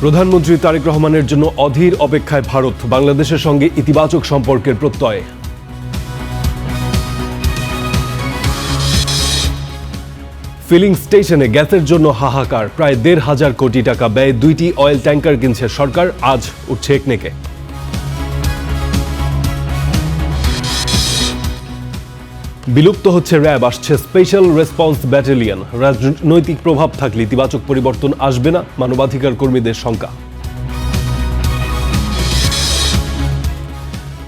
প্রধানমন্ত্রী তারেক রহমানের জন্য অধীর অপেক্ষায় ভারত, বাংলাদেশের সঙ্গে ইতিবাচক সম্পর্কের প্রত্যয়। ফিলিং স্টেশনে গ্যাসের জন্য হাহাকার, প্রায় ১,৫০০ কোটি টাকা ব্যয়ে ২টি অয়েল ট্যাঙ্কার কিনছে সরকার, আজ উঠছে একনেকে। বিলুপ্ত হচ্ছে র্যাব, আসছে স্পেশাল রেসপন্স ব্যাটালিয়ন। রাজনৈতিক প্রভাব থাকলে ইতিবাচক পরিবর্তন আসবে না, মানবাধিকার কর্মীদের শঙ্কা।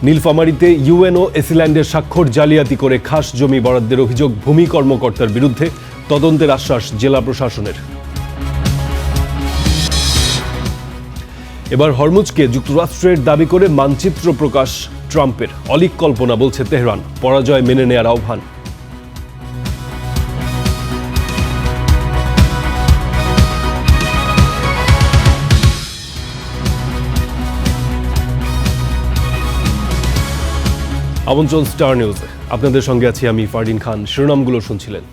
নীলফামারীতে ইউএনও এসিল্যান্ডের স্বাক্ষর জালিয়াতি করে খাস জমি বরাদ্দের অভিযোগ ভূমি কর্মকর্তার বিরুদ্ধে, তদন্তের আশ্বাস জেলা প্রশাসনের। এবার হরমুজকে যুক্তরাষ্ট্রের দাবি করে মানচিত্র প্রকাশ ট্রাম্পের, অলীক কল্পনা বলছে তেহরান, পরাজয় মেনে নেয়ার আহ্বান। আমন্ত্রণ স্টার নিউজে, আপনাদের সঙ্গে আছি আমি ফারদিন খান। শিরোনামগুলো শুনছিলেন।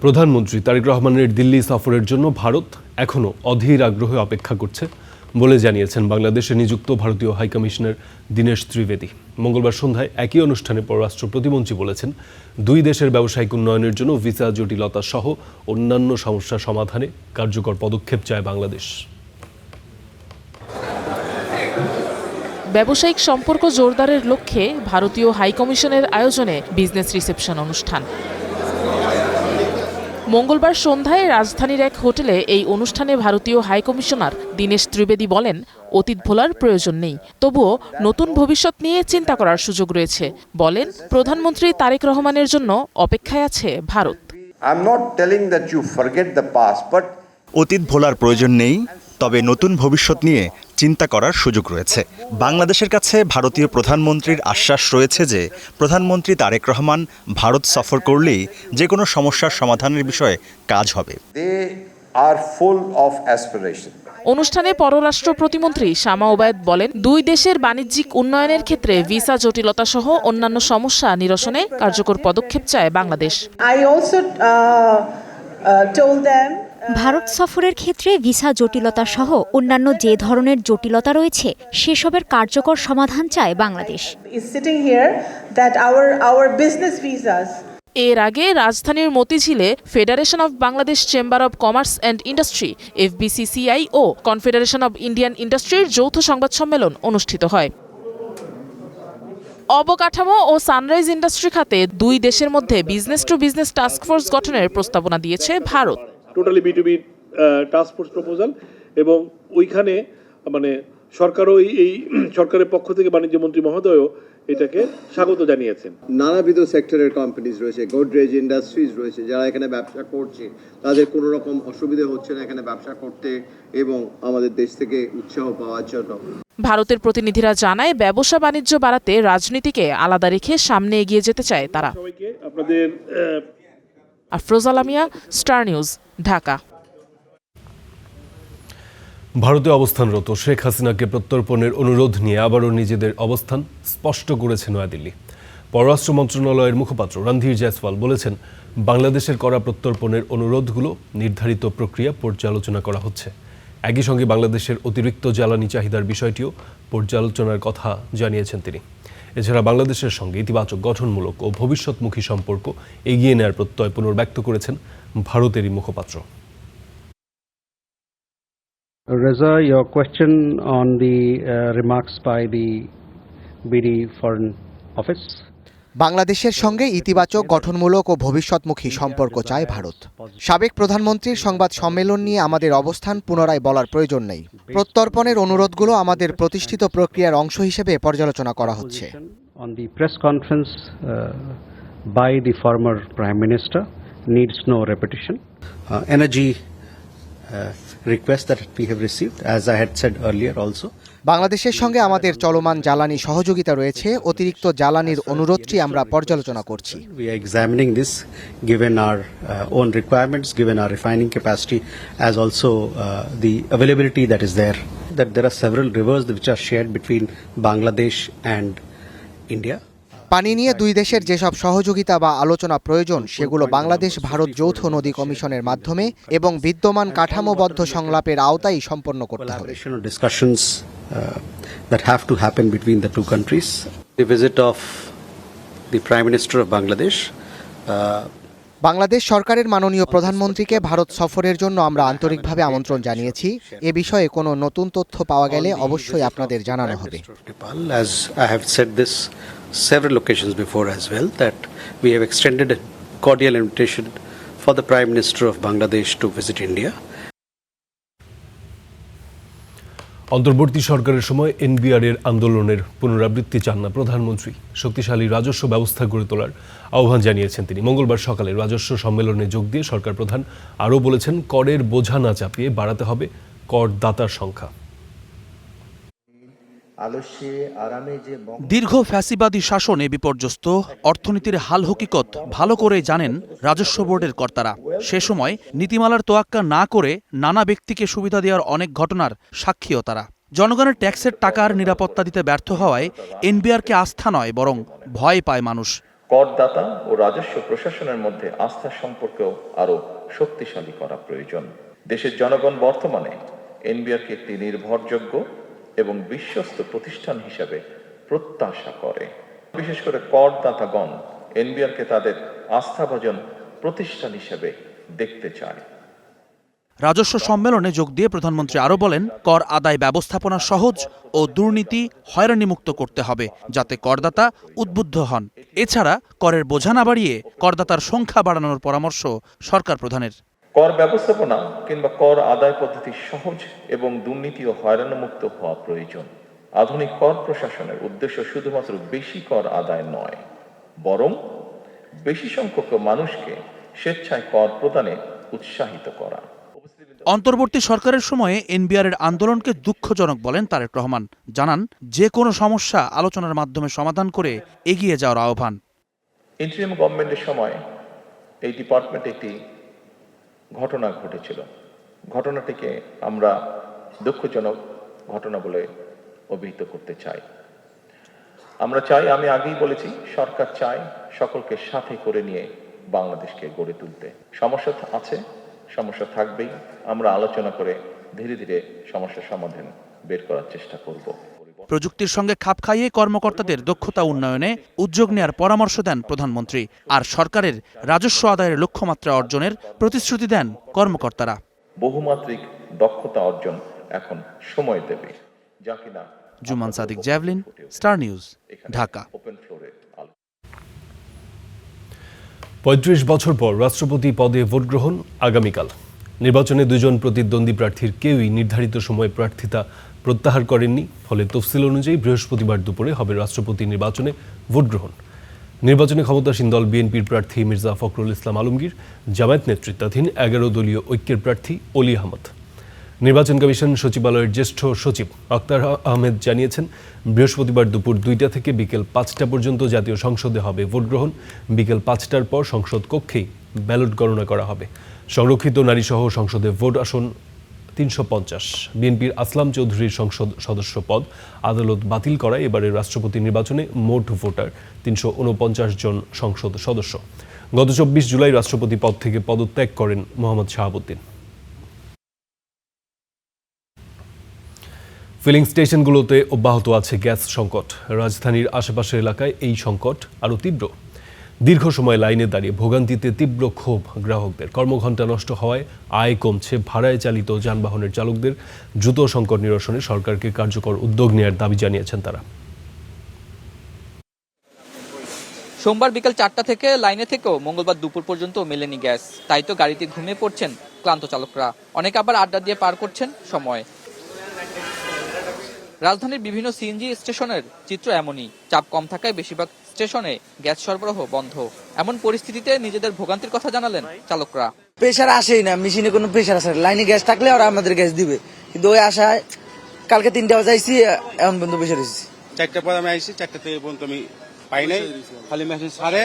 প্রধানমন্ত্রী তারেক রহমানের দিল্লি সফরের জন্য ভারত এখনও অধীর আগ্রহে অপেক্ষা করছে বলে জানিয়েছেন বাংলাদেশে নিযুক্ত ভারতীয় হাইকমিশনার দীনেশ ত্রিবেদী। মঙ্গলবার সন্ধ্যায় একই অনুষ্ঠানে পররাষ্ট্র প্রতিমন্ত্রী বলেছেন, দুই দেশের ব্যবসায়িক উন্নয়নের জন্য ভিসা জটিলতা সহ অন্যান্য সমস্যা সমাধানে কার্যকর পদক্ষেপ চায় বাংলাদেশ। ব্যবসায়িক সম্পর্ক জোরদারের লক্ষ্যে ভারতীয় হাইকমিশনের আয়োজনে বিজনেস রিসেপশন অনুষ্ঠান। মঙ্গলবার সন্ধ্যায় রাজধানীর এক হোটেলে এই অনুষ্ঠানে ভারতীয় হাইকমিশনার দীনেশ ত্রিবেদী বলেন, অতীত ভোলার প্রয়োজন নেই, তবুও নতুন ভবিষ্যৎ নিয়ে চিন্তা করার সুযোগ রয়েছে। বলেন, প্রধানমন্ত্রী তারেক রহমানের জন্য অপেক্ষায় আছে ভারত। অতীত ভোলার প্রয়োজন নেই, তবে নতুন ভবিষ্যৎ নিয়ে চিন্তা করার সুযোগ রয়েছে। বাংলাদেশের কাছে ভারতীয় প্রধানমন্ত্রীর আশ্বাস রয়েছে যে প্রধানমন্ত্রী তারেক রহমান ভারত সফর করলেই যে কোনো সমস্যার সমাধানের বিষয়ে কাজ হবে। অনুষ্ঠানে পররাষ্ট্র প্রতিমন্ত্রী শামা ওবায়দ বলেন, দুই দেশের বাণিজ্যিক উন্নয়নের ক্ষেত্রে ভিসা জটিলতা সহ অন্যান্য সমস্যা নিরসনে কার্যকর পদক্ষেপ চায় বাংলাদেশ। ভারত সফরের ক্ষেত্রে ভিসা জটিলতা সহ অন্যান্য যে ধরনের জটিলতা রয়েছে সেসবের কার্যকর সমাধান চায় বাংলাদেশ। এর আগে রাজধানীর মতিঝিলে federation of Bangladesh chamber of commerce and industry FBCCI ও কনফেডারেশন অব ইন্ডিয়ান ইন্ডাস্ট্রির যৌথ সংবাদ সম্মেলন অনুষ্ঠিত হয়। অবকাঠামো ও সানরাইজ ইন্ডাস্ট্রি খাতে দুই দেশের মধ্যে বিজনেস টু বিজনেস টাস্কফোর্স গঠনের প্রস্তাবনা দিয়েছে Bharat. Totally B2B task force proposal, এবং ওইখানে সরকারও এই সরকারের পক্ষ থেকে বাণিজ্য মন্ত্রী মহোদয়ও এটাকে স্বাগত জানিয়েছেন। নানাবিধ সেক্টরের কোম্পানিজ রয়েছে, গোদরেজ ইন্ডাস্ট্রিজ রয়েছে, যারা এখানে ব্যবসা করছে তাদের কোনো রকম অসুবিধা হচ্ছে না এখানে ব্যবসা করতে এবং আমাদের দেশ থেকে উৎসাহ পাওয়ার জন্য। ভারতের প্রতিনিধিরা জানায়, ব্যবসা বাণিজ্য বাড়াতে রাজনীতিকে আলাদা রেখে সামনে এগিয়ে যেতে চায় তারা। Afroza Lamia, star news, Dhaka. ভারতে অবস্থানরত শেখ হাসিনাকে প্রত্যর্পণের অনুরোধ নিয়ে আবারও নিজেদের অবস্থান স্পষ্ট করেছে নয়াদিল্লি। পররাষ্ট্র মন্ত্রণালয়ের মুখপাত্র রণধীর জয়সওয়াল বলেছেন, বাংলাদেশের করা প্রত্যর্পণের অনুরোধগুলো নির্ধারিত প্রক্রিয়া পর্যালোচনা করা হচ্ছে। একই সঙ্গে বাংলাদেশের অতিরিক্ত জ্বালানি চাহিদার বিষয়টিও পর্যালোচনার কথা জানিয়েছেন তিনি। এছাড়া বাংলাদেশের সঙ্গে ইতিবাচক, গঠনমূলক ও ভবিষ্যৎমুখী সম্পর্ক এগিয়ে নেওয়ার প্রত্যয় পুনর্ব্যক্ত করেছেন ভারতেরই মুখপাত্র। Reza, your question on the remarks by the BD Foreign Office. বাংলাদেশের সঙ্গে ইতিবাচক, গঠনমূলক ও ভবিষ্যৎমুখী সম্পর্ক চায় ভারত। সাবেক প্রধানমন্ত্রীর সংবাদ সম্মেলন নিয়ে আমাদের অবস্থান পুনরায় বলার প্রয়োজন নেই। প্রত্যর্পণের অনুরোধগুলো আমাদের প্রতিষ্ঠিত প্রক্রিয়ার অংশ হিসেবে পর্যালোচনা করা হচ্ছে। On the press conference by the former Prime Minister needs no repetition. Energy request that we have received, as I had said earlier also. বাংলাদেশের সঙ্গে আমাদের চলমান জ্বালানি সহযোগিতা রয়েছে। অতিরিক্ত জ্বালানির অনুরোধটি আমরা পর্যালোচনা করছি। We are examining this given our own requirements, given our refining capacity, as also the availability that is there. That there are several rivers which are shared between Bangladesh and India. পানি নিয়ে দুই দেশের যেসব সহযোগিতা বা আলোচনা প্রয়োজন সেগুলো বাংলাদেশ ভারত যৌথ নদী কমিশনের মাধ্যমে এবং বিদ্যমান কাঠামোবদ্ধ সংলাপের আওতায় সম্পন্ন করতে হবে। Discussions that have to happen between the two countries. The visit of the Prime Minister of Bangladesh. Bangladesh সরকারের মাননীয় প্রধানমন্ত্রীকে ভারত সফরের জন্য আমরা আন্তরিকভাবে আমন্ত্রণ জানিয়েছি। এ বিষয়ে কোনো নতুন তথ্য পাওয়া গেলে অবশ্যই আপনাদের জানানো হবে। As I have said this several occasions before as well, that we have extended a cordial invitation for the Prime Minister of Bangladesh to visit India. অন্তর্বর্তী সরকারের সময় এনবিআর এর আন্দোলনের পুনরাবৃত্তি চান না প্রধানমন্ত্রী। শক্তিশালী রাজস্ব ব্যবস্থা গড়ে তোলার আহ্বান জানিয়েছেন তিনি। মঙ্গলবার সকালে রাজস্ব সম্মেলনে যোগ দিয়ে সরকার প্রধান আরও বলেছেন, করের বোঝা না চাপিয়ে বাড়াতে হবে করদাতার সংখ্যা। দীর্ঘ ফ্যাসিবাদী শাসনে বিপর্যস্ত অর্থনীতির হাল হকিকত ভালো করে জানেন রাজস্ব বোর্ডের কর্তারা। সে সময় নীতিমালার তোয়াক্কা না করে নানা ব্যক্তিকে সুবিধা দেওয়ার অনেক ঘটনার সাক্ষীও তারা। জনগণের ট্যাক্সের টাকার নিরাপত্তা দিতে ব্যর্থ হওয়ায় এনবিআরকে আস্থা নয় বরং ভয় পায় মানুষ। করদাতা ও রাজস্ব প্রশাসনের মধ্যে আস্থার সম্পর্কেও আরও শক্তিশালী করা প্রয়োজন। দেশের জনগণ বর্তমানে এনবিআরকে একটি নির্ভরযোগ্য এবং বিশ্বস্ত প্রতিষ্ঠান হিসেবে প্রত্যাশা করে। বিশেষ করে করদাতাগণ এনবিআরকে তাদের আস্থাভাজন প্রতিষ্ঠান হিসেবে দেখতে চায়। রাজস্ব সম্মেলনে যোগ দিয়ে প্রধানমন্ত্রী আরও বলেন, কর আদায় ব্যবস্থাপনা সহজ ও দুর্নীতি হয়রানিমুক্ত করতে হবে যাতে করদাতা উদ্বুদ্ধ হন। এছাড়া করের বোঝা না বাড়িয়ে করদাতার সংখ্যা বাড়ানোর পরামর্শ সরকার প্রধানের। কর ব্যবস্থাপনা কিংবা কর আদায় পদ্ধতি সহজ এবং দুর্নীতি ও হয়রানিমুক্ত হওয়া প্রয়োজন। আধুনিক কর প্রশাসনের উদ্দেশ্য শুধুমাত্র বেশি কর আদায় নয়, বরং বেশি সংখ্যক মানুষকে স্বেচ্ছায় কর প্রদানে উৎসাহিত করা। অন্তর্বর্তী সরকারের সময়ে এনবিআরের আন্দোলনকে দুঃখজনক বলেন তারেক রহমান। জানান, যে কোনো সমস্যা আলোচনার মাধ্যমে সমাধান করে এগিয়ে যাওয়ার আহ্বান। ইন্টারিম গভর্নমেন্টের সময় এই ডিপার্টমেন্টে একটি ঘটনা ঘটেছিল। ঘটনাটিকে আমরা দুঃখজনক ঘটনা বলে অভিহিত করতে চাই। আমরা চাই, আমি আগেই বলেছি, সরকার চায় সকলকে সাথে করে নিয়ে বাংলাদেশকে গড়ে তুলতে। সমস্যা আছে, সমস্যা থাকবেই। আমরা আলোচনা করে ধীরে ধীরে সমস্যার সমাধান বের করার চেষ্টা করব। প্রযুক্তির সঙ্গে খাপ খাইয়ে কর্মকর্তাদের দক্ষতা উন্নয়নে উদ্যোগ নেয়ার পরামর্শ দেন প্রধানমন্ত্রী। আর সরকারের রাজস্ব আদায়ের লক্ষ্যমাত্রা অর্জনের প্রতিশ্রুতি দেন কর্মকর্তারা। বহুমাত্রিক দক্ষতা অর্জন এখন সময় দেবে, যা কিনা। জুমান সাদিক, জ্যাভলিন, স্টার নিউজ, ঢাকা। ৩৫ বছর পর রাষ্ট্রপতি পদে ভোট গ্রহণ আগামীকাল। নির্বাচনে দুজন প্রতিদ্বন্দ্বী প্রার্থীর কেউই নির্ধারিত সময়ে প্রার্থিতা প্রত্যাহার করেননি। ফলে তফসিল অনুযায়ী বৃহস্পতিবার দুপুরে হবে রাষ্ট্রপতি নির্বাচনে ভোট গ্রহণ। নির্বাচনে ক্ষমতাসীন দল বিএনপির প্রার্থী মির্জা ফখরুল ইসলাম আলমগীর, জামায়াত নেতৃত্বাধীন ১১ দলীয় ঐক্যের প্রার্থী অলি আহমদ। নির্বাচন কমিশন সচিবালয়ের জ্যেষ্ঠ সচিব আখতার আহমেদ জানিয়েছেন, বৃহস্পতিবার দুপুর ২টা থেকে বিকেল ৫টা পর্যন্ত জাতীয় সংসদে হবে ভোট গ্রহণ। বিকেল ৫টার পর সংসদ কক্ষেই ব্যালট গণনা করা হবে। সংরক্ষিত নারীসহ সংসদে ভোট আসন ৩৫০। বিএনপির আসলাম চৌধুরীর সংসদ সদস্য পদ আদালত বাতিল করায় এবারের রাষ্ট্রপতি নির্বাচনে মোট ভোটার ৩৪৯ জন সংসদ সদস্য। গত ২৪ জুলাই রাষ্ট্রপতি পদ থেকে পদত্যাগ করেন মোহাম্মদ শাহাবুদ্দিন। ফিলিং স্টেশনগুলোতে অব্যাহত আছে গ্যাস সংকট। রাজধানীর আশেপাশের এলাকায় এই সংকট আরও তীব্র। দীর্ঘ সময় লাইনে দাঁড়িয়ে ভোগান্তিতে তীব্র ক্ষোভ গ্রাহকদের। কর্মঘণ্টা নষ্ট হওয়ায় আয় কমছে। ভাড়ায় চালিত যানবাহনের চালকদের দ্রুত সংকট নিরসনে সরকারকে কার্যকর উদ্যোগ নেওয়ার দাবি জানিয়েছেন তারা। সোমবার বিকেল ৪টা থেকে লাইনে থেকেও মঙ্গলবার দুপুর পর্যন্ত মেলেনি গ্যাস। তাই তো গাড়িতে ঘুমিয়ে পড়ছেন ক্লান্ত চালকরা। অনেকে আবার আড্ডা দিয়ে পার করছেন সময়। রাজধানীর বিভিন্ন সিএনজি স্টেশনের চিত্র এমনই। চাপ কম থাকায় বেশিরভাগ স্টেশনে গ্যাস সরবরাহ বন্ধ। এমন পরিস্থিতিতে নিজেদের ভোগান্তির কথা জানালেন চালকরা। প্রেশার আসেই না, মেশিনে কোনো প্রেশার আসে না। লাইনে গ্যাস থাকলে ওরা আমাদের গ্যাস দিবে, কিন্তু ওই আশায় কালকে 3টা বাজে আইসি, এখন পর্যন্ত বসে রয়েছি। 4টার পর আমি আইসি, 4টা থেকে পর্যন্ত আমি পাই নাই। খালি মেশিন সারে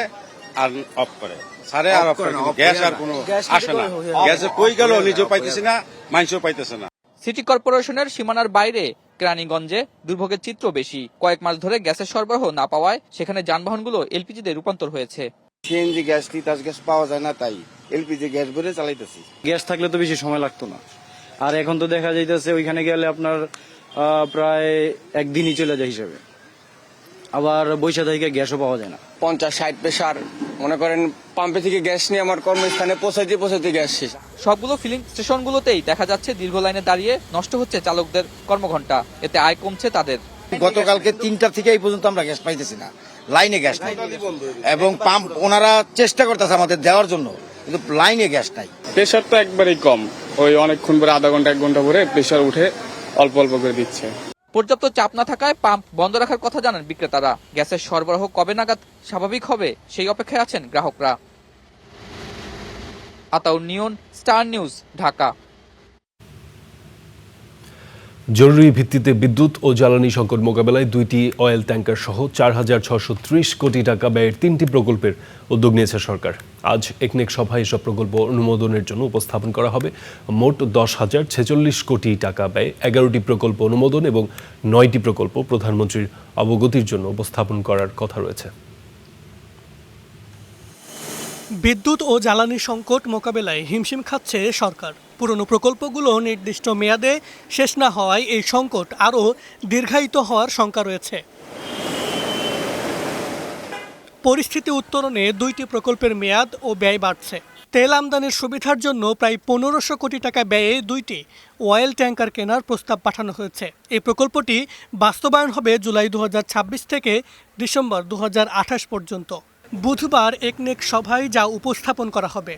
আর অফ করে, সারে আর অফ করে, গ্যাস আর কোনো আসে না। গ্যাসে কই গেল নিজেও পাইতেছি না, মানুষও পাইতেছে না। সিটি কর্পোরেশনের সীমানার বাইরে কেরানীগঞ্জে দুর্ভোগের চিত্র বেশি। কয়েক মাস ধরে গ্যাসের সরবরাহ না পাওয়ায় সেখানে যানবাহনগুলো এলপিজিতে রূপান্তর হয়েছে। সিএনজি গ্যাস তিতাস গ্যাস পাওয়া যায় না, তাই এলপিজি গ্যাস ভরে চালাইতেছি। গ্যাস থাকলে তো বেশি সময় লাগতো না, আর এখন তো দেখা যাইতেছে ওইখানে গেলে আপনার প্রায় একদিনই চলে যায় হিসেবে। আবার বৈশা থেকে গ্যাসও পাওয়া যায় না। 50-60 প্রেসার মনে করেন পাম্পে থেকে গ্যাস নিয়ে আমার কর্মস্থানে পৌঁছাইতে গ্যাস শেষ। সবগুলো ফিলিং স্টেশনগুলোতেই দেখা যাচ্ছে দীর্ঘ লাইনে দাঁড়িয়ে নষ্ট হচ্ছে চালকদের কর্মঘণ্টা। এতে আয় কমছে তাদের। গতকালকে 3টা থেকে এই পর্যন্ত আমরা গ্যাস পাইতেছি না, লাইনে গ্যাস নাই, এবং পাম্প ওনারা চেষ্টা করতেছে আমাদের দেওয়ার জন্য, কিন্তু লাইনে গ্যাস নাই। প্রেসার তো একবারেই কম, ওই অনেকক্ষণ পরে আধা ঘন্টা 1 ঘন্টা পরে প্রেসার উঠে অল্প অল্প করে দিচ্ছে। পর্যাপ্ত চাপ না থাকায় পাম্প বন্ধ রাখার কথা জানান বিক্রেতারা। গ্যাসের সরবরাহ কবে নাগাদ স্বাভাবিক হবে সেই অপেক্ষায় আছেন গ্রাহকরা। আতাউর নিয়ন, স্টার নিউজ, ঢাকা। জরুরি ভিত্তিতে বিদ্যুৎ ও জ্বালানি সংকট মোকাবেলায় 2টি অয়েল ট্যাঙ্কার সহ 4,630 কোটি টাকা ব্যয়ের 3টি প্রকল্পের উদ্যোগ নিয়েছে সরকার। আজ একনেক সভায় এসব প্রকল্প অনুমোদনের জন্য উপস্থাপন করা হবে। মোট 10,046 কোটি টাকা ব্যয়ে 11টি প্রকল্প অনুমোদন এবং 9টি প্রকল্প প্রধানমন্ত্রীর অবগতির জন্য উপস্থাপন করার কথা রয়েছে। বিদ্যুৎ ও জ্বালানি সংকট মোকাবেলায় হিমশিম খাচ্ছে সরকার। পুরনো প্রকল্পগুলো নির্দিষ্ট মেয়াদে শেষ না হওয়ায় এই সংকট আরও দীর্ঘায়িত হওয়ার শঙ্কা রয়েছে। পরিস্থিতি উত্তরণে 2টি প্রকল্পের মেয়াদ ও ব্যয় বাড়ছে। তেল আমদানির সুবিধার জন্য প্রায় 1500 কোটি টাকা ব্যয়ে 2টি অয়েল ট্যাঙ্কার কেনার প্রস্তাব পাঠানো হয়েছে। এই প্রকল্পটি বাস্তবায়ন হবে জুলাই 2026 থেকে ডিসেম্বর 2028 পর্যন্ত। বুধবার একনেক সভায় যা উপস্থাপন করা হবে।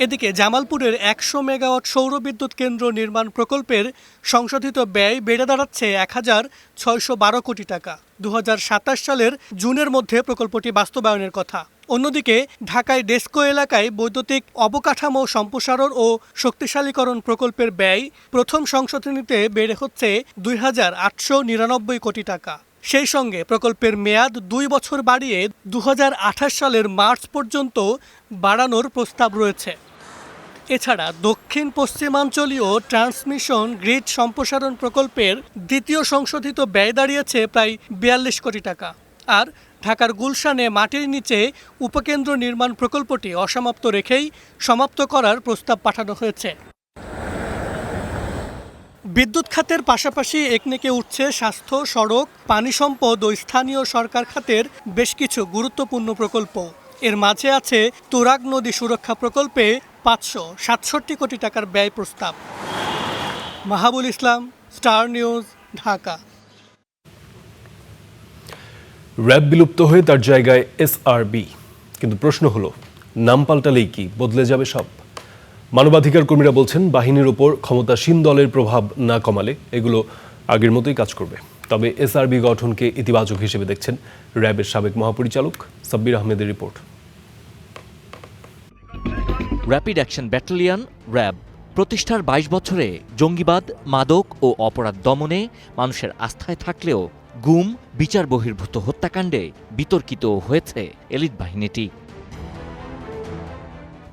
এদিকে জামালপুরের 100 মেগাওয়াট সৌর বিদ্যুৎ কেন্দ্র নির্মাণ প্রকল্পের সংশোধিত ব্যয় বেড়ে দাঁড়াচ্ছে 1,612 কোটি টাকা। 2027 সালের জুনের মধ্যে প্রকল্পটি বাস্তবায়নের কথা। অন্যদিকে ঢাকায় ডেস্কো এলাকায় বৈদ্যুতিক অবকাঠামো সম্প্রসারণ ও শক্তিশালীকরণ প্রকল্পের ব্যয় প্রথম সংশোধনীতে বেড়ে হচ্ছে 2,899 কোটি টাকা। সেই সঙ্গে প্রকল্পের মেয়াদ 2 বছর বাড়িয়ে 2028 সালের মার্চ পর্যন্ত বাড়ানোর প্রস্তাব রয়েছে। এছাড়া দক্ষিণ পশ্চিমাঞ্চলীয় ট্রান্সমিশন গ্রিড সম্প্রসারণ প্রকল্পের দ্বিতীয় সংশোধিত ব্যয় দাঁড়িয়েছে প্রায় 42 কোটি টাকা। আর ঢাকার গুলশানে মাটির নিচে উপকেন্দ্র নির্মাণ প্রকল্পটি অসমাপ্ত রেখেই সমাপ্ত করার প্রস্তাব পাঠানো হয়েছে। বিদ্যুৎ খাতের পাশাপাশি একনেকে উঠছে স্বাস্থ্য, সড়ক, পানি সম্পদ ও স্থানীয় সরকার খাতের বেশ কিছু গুরুত্বপূর্ণ প্রকল্প। এর মাঝে আছে তুরাগ নদী সুরক্ষা প্রকল্পে 567 কোটি টাকার ব্যয় প্রস্তাব। মাহাবুল ইসলাম, স্টার নিউজ, ঢাকা। র্যাব বিলুপ্ত হয়ে তার জায়গায় এসআরবি, কিন্তু প্রশ্ন হলো নাম পাল্টালেই কি বদলে যাবে সব? মানবাধিকার কর্মীরা বলছেন বাহিনীর উপর ক্ষমতাসীন দলের প্রভাব না কমালে এগুলো আগের মতোই কাজ করবে। তবে এসআরবি গঠনকে ইতিবাচক হিসেবে দেখছেন র্যাবের সাবেক মহাপরিচালক সাব্বির আহমেদের report. Rapid action battalion RAB প্রতিষ্ঠার 22 বছরে জঙ্গিবাদ, মাদক ও অপরাধ দমনে মানুষের আস্থায় থাকলেও গুম, বিচার বহির্ভূত হত্যাকাণ্ডে বিতর্কিত হয়েছে এলিট বাহিনীটি।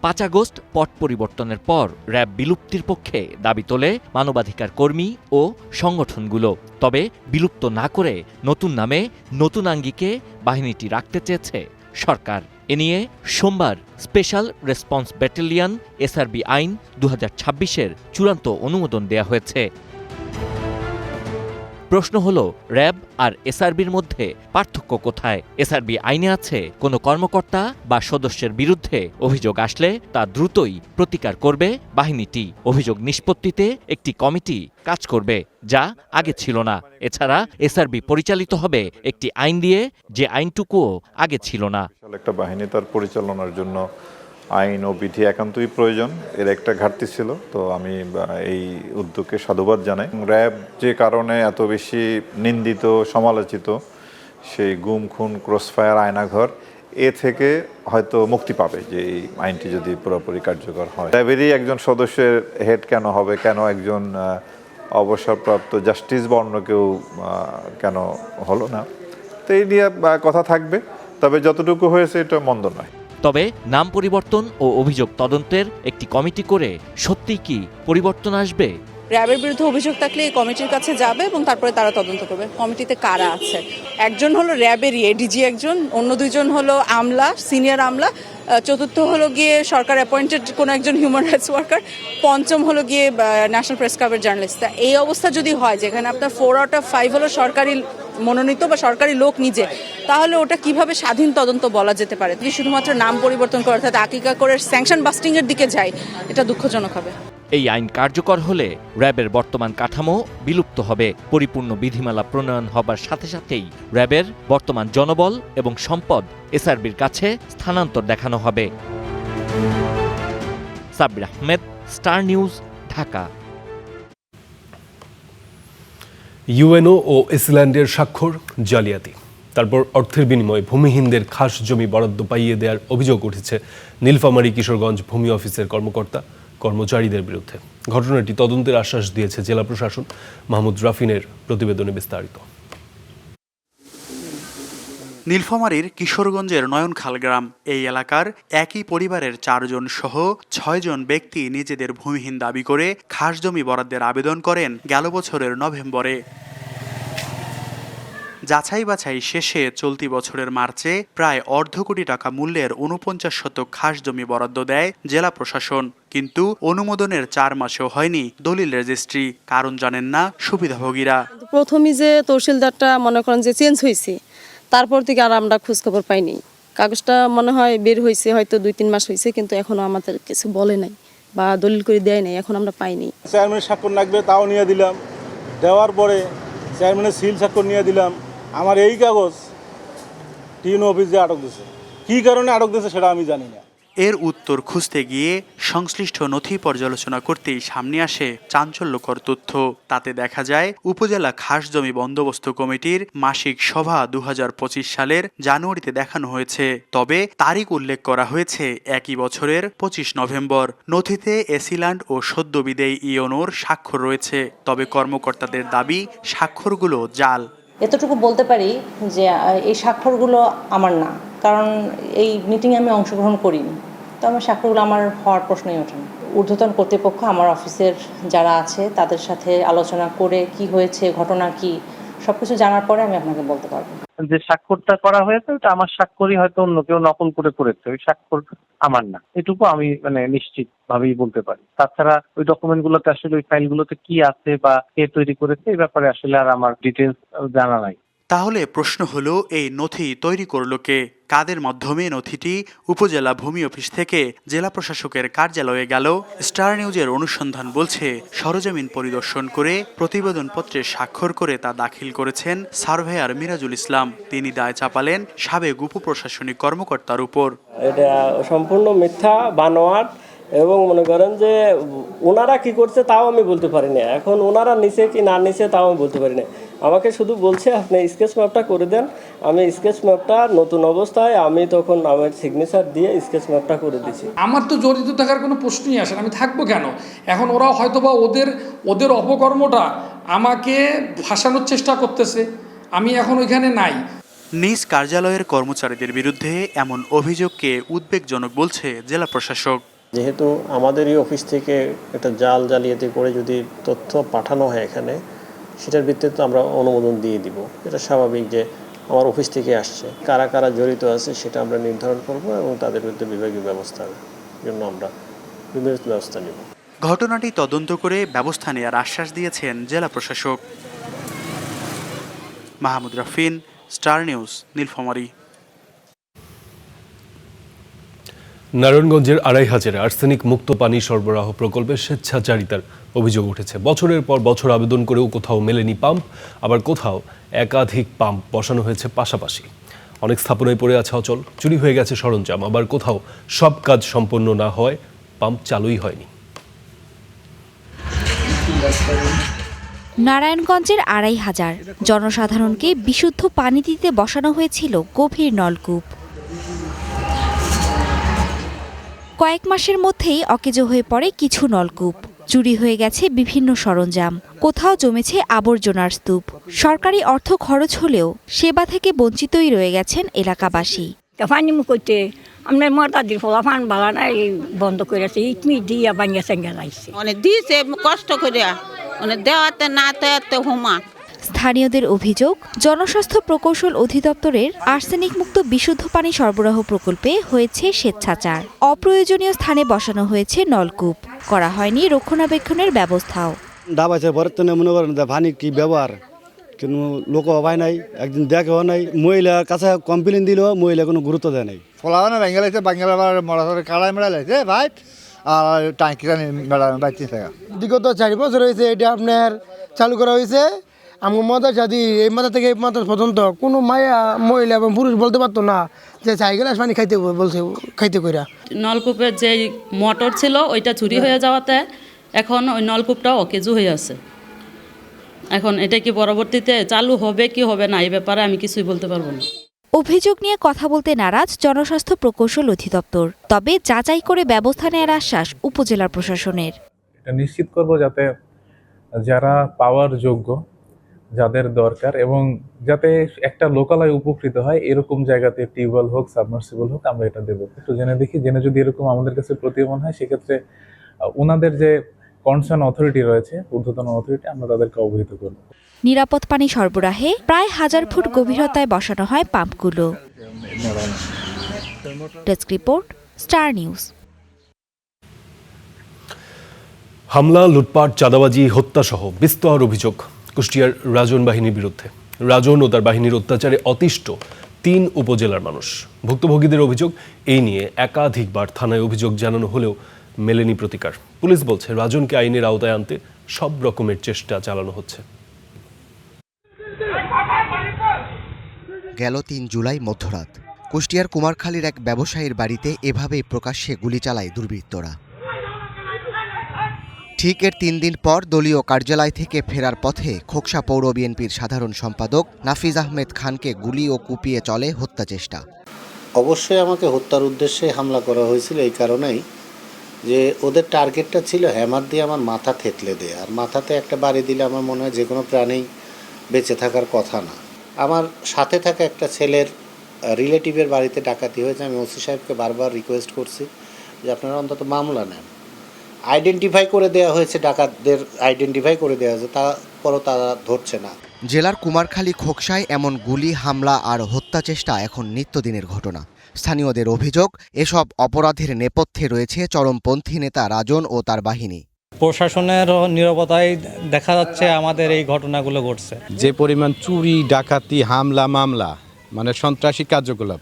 5 আগস্ট পট পরিবর্তনের পর র্যাব বিলুপ্তির পক্ষে দাবি তোলে মানবাধিকার কর্মী ও সংগঠনগুলো। তবে বিলুপ্ত না করে নতুন নামে নতুন আঙ্গিকে বাহিনীটি রাখতে চেয়েছে সরকার। এ নিয়ে সোমবার স্পেশাল রেসপন্স ব্যাটালিয়ন এসআরবি আইন 2026-এর চূড়ান্ত অনুমোদন দেয়া হয়েছে। প্রশ্ন হলো র্যাব আর এসআরবির মধ্যে পার্থক্য কোথায়? এসআরবি আইনে আছে কোনো কর্মকর্তা বা সদস্যের বিরুদ্ধে অভিযোগ আসলে তা দ্রুতই প্রতিকার করবে বাহিনীটি। অভিযোগ নিষ্পত্তিতে একটি কমিটি কাজ করবে, যা আগে ছিল না। এছাড়া এসআরবি পরিচালিত হবে একটি আইন দিয়ে, যে আইনটুকুও আগে ছিল না। একটা বাহিনী তার পরিচালনার জন্য আইন ও বিধি একান্তই প্রয়োজন, এর একটা ঘাটতি ছিল। তো আমি এই উদ্যোগকে সাধুবাদ জানাই। র্যাব যে কারণে এত বেশি নিন্দিত, সমালোচিত, সেই গুম, খুন, ক্রসফায়ার, আয়নাঘর, এ থেকে হয়তো মুক্তি পাবে যে এই আইনটি যদি পুরোপুরি কার্যকর হয়। র্যাবেরই একজন সদস্যের হেড কেন হবে, কেন একজন অবসরপ্রাপ্ত জাস্টিস বা অন্য কেউ কেন হলো না, তো এই নিয়ে কথা থাকবে। তবে যতটুকু হয়েছে এটা মন্দ নয়। তবে নাম পরিবর্তন ও অভিযোগ তদন্তের একটি কমিটি করে সত্যিই কি পরিবর্তন আসবে? র্যাবের বিরুদ্ধে অভিযোগ থাকলে এই কমিটির কাছে যাবে এবং তারপরে তারা তদন্ত করবে কমিটিতে কারা আছে। একজন হলো র্যাবেরই এডিজি, একজন, অন্য দুইজন হলো আমলা, সিনিয়র আমলা, চতুর্থ হলো গিয়ে সরকার অ্যাপয়েন্টেড কোনো একজন হিউম্যান রাইটস ওয়ার্কার, পঞ্চম হলো গিয়ে ন্যাশনাল প্রেস ক্লাবের জার্নালিস্ট। এই অবস্থা যদি হয় যেখানে আপনার 4 out of 5 হলো সরকারি মনোনীত বা সরকারি লোক নিজে, তাহলে ওটা কিভাবে স্বাধীন তদন্ত বলা যেতে পারে? যদি শুধুমাত্র নাম পরিবর্তন করে অর্থাৎ আকিকা করে স্যাংশন বাস্টিং এর দিকে যায়, এটা দুঃখজনক হবে। এই আইন কার্যকর হলে র্যাবের বর্তমান কাঠামো বিলুপ্ত হবে। পরিপূর্ণ বিধিমালা প্রণয়ন হবার সাথে সাথেই র্যাবের বর্তমান জনবল এবং সম্পদ এসআরবির কাছে স্থানান্তর দেখানো হবে। Sabbir Ahmed, star news, Dhaka. UNO ও ইসল্যান্ডের স্বাক্ষর জালিয়াতি, তারপর অর্থের বিনিময়ে ভূমিহীনদের খাস জমি বরাদ্দ পাইয়ে দেওয়ার অভিযোগ উঠেছে নীলফামারী কিশোরগঞ্জ ভূমি অফিসের কর্মচারীদের বিরুদ্ধে। ঘটনাটি তদন্তের আশ্বাস দিয়েছে জেলা প্রশাসন। মাহমুদ রাফিনের প্রতিবেদনে বিস্তারিত। নীলফামারীর কিশোরগঞ্জের নয়নখাল গ্রাম, এই এলাকার একই পরিবারের 4 জন সহ 6 জন ব্যক্তি নিজেদের ভূমিহীন দাবি করে খাস জমি বরাদ্দের আবেদন করেন গেল বছরের নভেম্বরে। যাচাই বাছাই শেষে চলতি বছরের মার্চে প্রায় অর্ধ কোটি টাকা মূল্যের 49 শতক খাস জমি বরাদ্দ দেয় জেলা প্রশাসন, কিন্তু অনুমোদনের 4 মাসেও হয়নি দলিল রেজিস্ট্রি। কারণ জানেন না সুবিধাভোগীরা। প্রথমে যে তহসিলদারটা মনে করেন যে চেঞ্জ হয়েছে, তারপর থেকে আর আমরা খোঁজখবর পাইনি। কাগজটা মনে হয় বের হয়েছে হয়তো 2-3 মাস হয়েছে, কিন্তু এখনো আমাদের কিছু বলে নাই বা দলিল করে দেয় নাই, এখন আমরা পাইনি। চেয়ারম্যানের স্বাক্ষর লাগবে, তাও নিয়ে দিলাম। দেওয়ার পরে চেয়ারম্যানের সিল স্বাক্ষর নিয়ে দিলাম। আমার এই কাগজ টিএনও অফিসে আটক দিয়েছে। কী কারণে আটক দিয়েছে সেটা আমি জানি না। এর উত্তর খুঁজতে গিয়ে সংশ্লিষ্ট নথি পর্যালোচনা করতেই সামনে আসে চাঞ্চল্যকর তথ্য। তাতে দেখা যায় উপজেলা খাস জমি বন্দোবস্ত কমিটির মাসিক সভা 2025 সালের জানুয়ারিতে দেখানো হয়েছে, তবে তারিখ উল্লেখ করা হয়েছে একই বছরের 25 নভেম্বর। নথিতে এসিল্যান্ড ও সদ্য বিদেয়ী ইওনোর স্বাক্ষর রয়েছে, তবে কর্মকর্তাদের দাবি স্বাক্ষরগুলো জাল। এতটুকু বলতে পারি যে এই স্বাক্ষরগুলো আমার না, কারণ এই মিটিংয়ে আমি অংশগ্রহণ করিনি, তো আমার স্বাক্ষরগুলো আমার হওয়ার প্রশ্নই ওঠে না। ঊর্ধ্বতন কর্তৃপক্ষ আমার অফিসের যারা আছে তাদের সাথে আলোচনা করে কি হয়েছে, ঘটনা কি, সবকিছু জানার পরে আমি আপনাকে বলতে পারবো। যে স্বাক্ষরটা করা হয়েছে ওটা আমার স্বাক্ষরই, হয়তো অন্য কেউ নকল করে করেছে, ওই স্বাক্ষর আমার না, এটুকু আমি নিশ্চিত ভাবেই বলতে পারি। তাছাড়া ওই ডকুমেন্টগুলোতে আসলে ওই ফাইলগুলোতে কি আছে বা কে তৈরি করেছে এই ব্যাপারে আসলে আর আমার ডিটেলস জানা নাই। তাহলে প্রশ্ন হলো, এই নথি তৈরি করলো কে? কাদের মাধ্যমে নথিটি উপজেলা ভূমি অফিস থেকে জেলা প্রশাসকের কার্যালয়ে গেল? স্টার নিউজের অনুসন্ধান বলছে, সরজমিন পরিদর্শন করে প্রতিবেদনপত্রে স্বাক্ষর করে তা দাখিল করেছেন সার্ভেয়ার মিরাজুল ইসলাম। তিনি দায় চাপালেন সাবেক উপপ্রশাসনিক কর্মকর্তার উপর। এটা সম্পূর্ণ মিথ্যা, বানোয়াট, এবং মনে করেন যে ওনারা কি করছে তাও আমি বলতে পারি না। এখন ওনারা নিচে কি না নিচে তাও আমি বলতে পারি না। আমাকে শুধু বলছে আপনি স্কেচ ম্যাপটা করে দেন। আমি স্কেচ ম্যাপটা নতুন অবস্থায় আমি তখন আমার সিগনেচার দিয়ে স্কেচ ম্যাপটা করে দিয়েছি। আমার তো জড়িত থাকার কোনো প্রশ্নই আসে না, আমি থাকবো কেন? এখন ওরা হয়তোবা ওদের অপকর্মটা আমাকে ফাঁসানোর চেষ্টা করতেছে, আমি এখন ওইখানে নাই। নিজ কার্যালয়ের কর্মচারীদের বিরুদ্ধে এমন অভিযোগকে উদ্বেগজনক বলছে জেলা প্রশাসক। যেহেতু আমাদেরই অফিস থেকে একটা জালিয়াতি করে যদি তথ্য পাঠানো হয় এখানে, সেটার ভিত্তিতে আমরা অনুমোদন দিয়ে দিব। এটা স্বাভাবিক যে আমার অফিস থেকে আসছে। কারা কারা জড়িত আছে সেটা আমরা নির্ধারণ করব এবং তাদের বিরুদ্ধে বিভাগীয় ব্যবস্থার জন্য আমরা বিভিন্ন ব্যবস্থা নেব। ঘটনাটি তদন্ত করে ব্যবস্থা নেওয়ার আশ্বাস দিয়েছেন জেলা প্রশাসক। মাহমুদ রাফিন, স্টার নিউজ, নীলফামারী। নারায়ণগঞ্জের 2500 আর্সেনিক মুক্ত পানি সরবরাহ প্রকল্পে স্বেচ্ছাচারিতার অভিযোগ উঠেছে। বছরের পর বছর আবেদন করেও কোথাও মেলেনি পাম্প, আবার কোথাও একাধিক পাম্প বসানো হয়েছে পাশাপাশি। অনেক স্থাপনায় পড়ে আছে অচল, চুরি হয়ে গেছে সরঞ্জাম, আবার কোথাও সব কাজ সম্পন্ন না হয় পাম্প চালুই হয়নি। নারায়ণগঞ্জের 2500 জনসাধারণকে বিশুদ্ধ পানি দিতে বসানো হয়েছিল গভীর নলকূপ। কয়েক মাসের মধ্যেই অকেজো হয়ে পড়ে কিছু নলকূপ, চুরি হয়ে গেছে বিভিন্ন সরঞ্জাম, কোথাও জমেছে আবর্জনার স্তূপ। সরকারি অর্থ খরচ হলেও সেবা থেকে বঞ্চিতই রয়ে গেছেন এলাকাবাসী। পানি করতে আমরা মর্তাদির ফলাফান বালা নাই বন্ধ করেছে, ইটমি দিয়া বানিয়ে চেঙ্গা লাইছে মানে দিয়েছে কষ্ট করে মানে দেওয়াতে না দেওয়াতে হুমা। স্থানীয়দের অভিযোগ, জনস্বাস্থ্য প্রকৌশল অধিদপ্তরের আর্সেনিক মুক্ত বিশুদ্ধ পানি সরবরাহ প্রকল্পে হয়েছে স্বেচ্ছাচার। অপ্রয়োজনীয় স্থানে বসানো হয়েছে নলকূপ, করা হয়নি রক্ষণাবেক্ষণের ব্যবস্থাও। ডাবাইছে পরে তো মনে করেন পানি কি ব্যবহার, কিন্তু লোক হবাই নাই, একদিন দেখেও নাই, মহিলার কাছে কমপ্লেন দিলেও মহিলা কোনো গুরুত্ব দেয় নাই। ফলাবানো ভেঙে লাগছে, বাঙ্গালা মরা কাড়াই মেলা লাগছে ভাই, আর টাঙ্কিটা মেলা বাইতে থাকা। বিগত 4 বছর হয়েছে এটা আপনার চালু করা হয়েছে। আমার মাথা যদি এই মাথা থেকে এই মাথা পর্যন্ত কোনো মায়া মহিলা এবং পুরুষ বলতে পারতো না যে চাই পানি খাইতে বলছে, খাইতে কইরা। নলকূপের যে মোটর ছিল ওইটা চুরি হয়ে যাওয়াতে এখন ওই নলকূপটাও অকেজু হয়ে আছে। এখন এটা কি পরবর্তীতে চালু হবে কি হবে না এই ব্যাপারে আমি কিছুই বলতে পারবো না। অভিযোগ নিয়ে কথা বলতে নারাজ জনস্বাস্থ্য প্রকৌশল অধিদপ্তর, তবে যাচাই করে ব্যবস্থা নেওয়ার আশ্বাস উপজেলা প্রশাসনের। এটা নিশ্চিত করব যাতে যারা পাওয়ার যোগ্য, যাদের দরকার, এবং যাতে একটা লোকালয় উপকৃত হয় এরকম জায়গাতে টিউবওয়েল হোক, সাবমার্সিবল হোক, আমরা এটা দেবো। একটু জেনে দেখি, জেনে যদি এরকম আমাদের কাছে প্রতীয়মান হয় সেক্ষেত্রে ওনাদের যে কনসার্ন অথরিটি রয়েছে, ঊর্ধ্বতন অথরিটি, আমরা তাদেরকে অবহিত করব। নিরাপদ পানি সরবরাহে প্রায় 1000 ফুট গভীরতায় বসানো হয় পাম্পগুলো। Desk report, star news. হামলা, লুটপাট, চাঁদাবাজি, হত্যাসহ বিস্তর অভিযোগ কুষ্টিয়ার রাজন বাহিনীর বিরুদ্ধে। রাজন ও তার বাহিনীর অত্যাচারে অতিষ্ঠ 3 উপজেলার মানুষ। ভুক্তভোগীদের অভিযোগ, এই নিয়ে একাধিকবার থানায় অভিযোগ জানানো হলেও মেলেনি প্রতিকার। পুলিশ বলছে রাজনকে আইনের আওতায় আনতে সব রকমের চেষ্টা চালানো হচ্ছে। গেল 3 জুলাই মধ্যরাত কুষ্টিয়ার কুমারখালীর এক ব্যবসায়ীর বাড়িতে এভাবেই প্রকাশ্যে গুলি চালায় দুর্বৃত্তরা। ঠিক এর 3 দিন পর দলীয় কার্যালয় থেকে ফেরার পথে খোকসা পৌর বিএনপির সাধারণ সম্পাদক নাফিজ আহমেদ খানকে গুলি ও কুপিয়ে চলে হত্যা চেষ্টা। অবশ্যই আমাকে হত্যার উদ্দেশ্যে হামলা করা হয়েছিল এই কারণেই যে ওদের টার্গেটটা ছিল হ্যামার দিয়ে আমার মাথা থেতলে দেয়, আর মাথাতে একটা বাড়ি দিলে আমার মনে হয় যে কোনো প্রাণী বেঁচে থাকার কথা না। আমার সাথে থাকা একটা ছেলের রিলেটিভের বাড়িতে ডাকাতি হয়েছে। আমি ওসি সাহেবকে বারবার রিকোয়েস্ট করছি যে আপনারা অন্তত মামলা নেন। আইডেন্টিফাই করে দেওয়া হয়েছে, ডাকাতদের আইডেন্টিফাই করে দেওয়া হয়েছে, তারপরও তারা ধরছে না। জেলার কুমারখালী খোকসায় এমন গুলি, হামলা আর হত্যা চেষ্টা এখন নিত্যদিনের ঘটনা। স্থানীয়দের অভিযোগ, এসব অপরাধের নেপথ্যে রয়েছে চরমপন্থী নেতা রাজন ও তার বাহিনী। প্রশাসনের নীরবতায় দেখা যাচ্ছে আমাদের এই ঘটনাগুলো ঘটছে। যে পরিমাণ চুরি, ডাকাতি, হামলা, মামলা, মানে সন্ত্রাসী কার্যকলাপ